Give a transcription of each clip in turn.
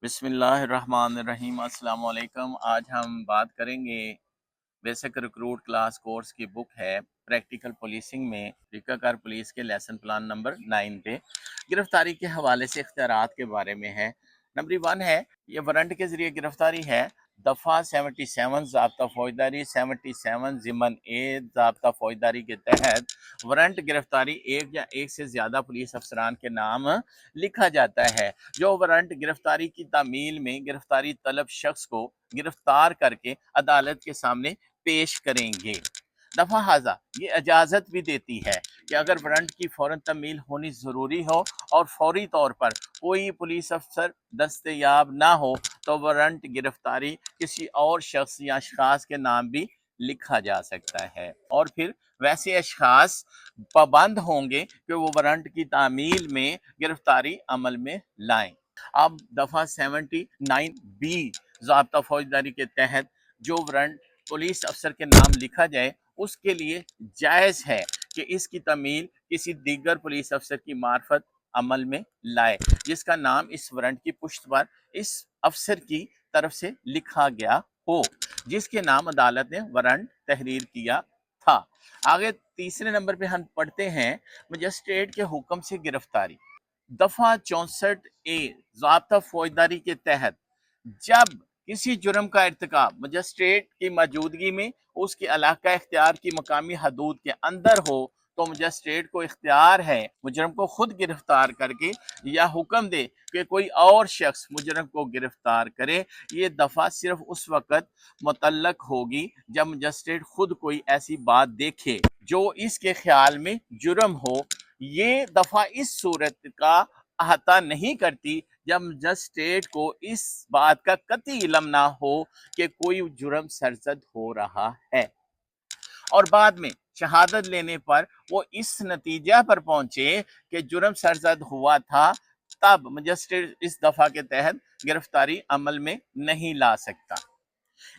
बिस्मिल्लाहिर्रहमानिर्रहीम। अस्सलाम वालेकुम। आज हम बात करेंगे बेसिक रिक्रूट क्लास कोर्स की बुक है प्रैक्टिकल पुलिसिंग में तरीक़ाकार पुलिस के लेसन प्लान नंबर 9 पे गिरफ्तारी के हवाले से इख्तियारात के बारे में है। नंबर 1 है ये वारंट के ज़रिए गिरफ्तारी है। दफ़ा 77 ज़ाब्ता फ़ौजदारी 77 ज़िमन ए ज़ाब्ता फ़ौजदारी के तहत वारंट गिरफ्तारी एक या एक से ज़्यादा पुलिस अफसरान के नाम लिखा जाता है, जो वारंट गिरफ्तारी की तामील में गिरफ्तारी तलब शख्स को गिरफ्तार करके अदालत के सामने पेश करेंगे। दफ़ा हाजा ये इजाज़त भी देती है कि अगर वारंट की फ़ौरन तमील होनी ज़रूरी हो और फौरी तौर पर कोई पुलिस अफसर दस्तयाब ना हो तो वारंट गिरफ्तारी किसी और शख्स या अशखास के नाम भी लिखा जा सकता है, और फिर वैसे अशखास पाबंद होंगे कि वो वारंट की तामील में गिरफ्तारी अमल में लाएं। अब दफ़ा 79B ज़ाब्ता फौजदारी के तहत जो वारंट पुलिस अफसर के नाम लिखा जाए उसके लिए जायज़ है कि इसकी तमील किसी दीगर पुलिस अफसर की मार्फत अमल में लाए जिसका नाम इस वारंट की पुश्त पर इस अफसर की तरफ से लिखा गया हो, जिसके नाम अदालत ने वारंट तहरीर किया था। आगे तीसरे नंबर पे हम पढ़ते हैं मजिस्ट्रेट के हुक्म से गिरफ्तारी। दफ़ा 64A ज़ाब्ता फौजदारी के तहत जब किसी जुर्म का इर्तिकाब मजिस्ट्रेट की मौजूदगी में उसके इलाका इख्तियार की मकामी हदूद के अंदर हो तो मजिस्ट्रेट को इख्तियार है मुजरम को खुद गिरफ्तार करके या हुक्म दे कि कोई और शख्स मुजरम को गिरफ्तार करे। ये दफ़ा सिर्फ उस वक़्त मुतल्लक होगी जब मजिस्ट्रेट खुद कोई ऐसी बात देखे जो इसके ख्याल में जुर्म हो। ये दफ़ा इस सूरत का अहाता नहीं करती जब मजिस्ट्रेट को इस बात का कतई इल्म ना हो कि कोई जुर्म सरजद हो रहा है और बाद में शहादत लेने पर वो इस नतीजा पर पहुंचे कि जुर्म सरजद हुआ था, तब मजिस्ट्रेट इस दफ़ा के तहत गिरफ्तारी अमल में नहीं ला सकता।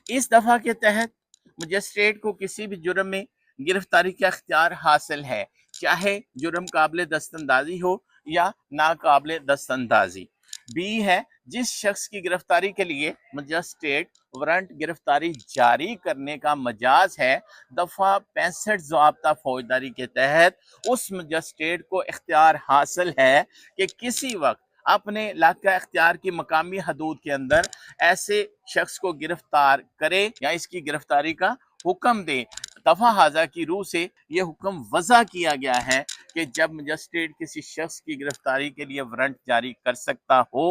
इस दफ़ा के तहत मजिस्ट्रेट को किसी भी जुर्म में गिरफ्तारी का इख्तियार हासिल है, चाहे जुर्म काबिल दस्तंदाजी हो या नाकाबिल दस्तंदाजी। बी है जिस शख्स की गिरफ्तारी के लिए मजिस्ट्रेट वारंट गिरफ्तारी जारी करने का मजाज है, दफ़ा 65 ज़ाब्ता फौजदारी के तहत उस मजिस्ट्रेट को इख्तियार हासिल है कि किसी वक्त अपने इलाका इख्तियार की मकामी हदूद के अंदर ऐसे शख्स को गिरफ्तार करे या इसकी गिरफ्तारी का हुक्म दे। दफ़ा हाजा की रूह से ये हुक्म वज़ा किया गया है कि जब मजिस्ट्रेट किसी शख्स की गिरफ्तारी के लिए वारंट जारी कर सकता हो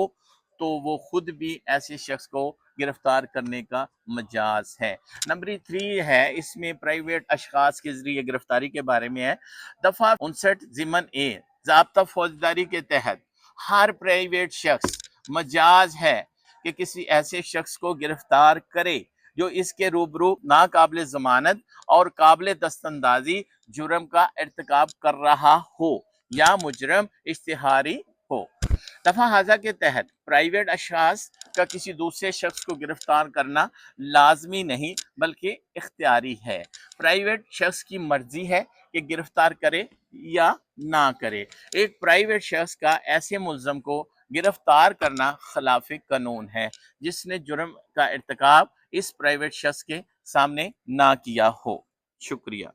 तो वो खुद भी ऐसे शख्स को गिरफ्तार करने का मजाज है। नंबर 3 है इसमें प्राइवेट अशखास के जरिए गिरफ्तारी के बारे में है। दफ़ा 59 ज़िमन ए ज़ाब्ता फौजदारी के तहत हर प्राइवेट शख्स मजाज है कि किसी ऐसे शख्स को गिरफ्तार करे जो इसके रूबरू नाकाबिल जमानत और काबिल दस्तंदाजी जुर्म का इर्तिकाब कर रहा हो या मुजरम इश्तिहारी हो। दफ़ा हाजा के तहत प्राइवेट अशखास का किसी दूसरे शख्स को गिरफ्तार करना लाजमी नहीं बल्कि इख्तियारी है। प्राइवेट शख्स की मर्जी है कि गिरफ्तार करे या ना करे। एक प्राइवेट शख्स का ऐसे मुल्ज़म को गिरफ्तार करना खिलाफ कानून है जिसने जुर्म का इर्तिकाब इस प्राइवेट शख्स के सामने ना किया हो। शुक्रिया।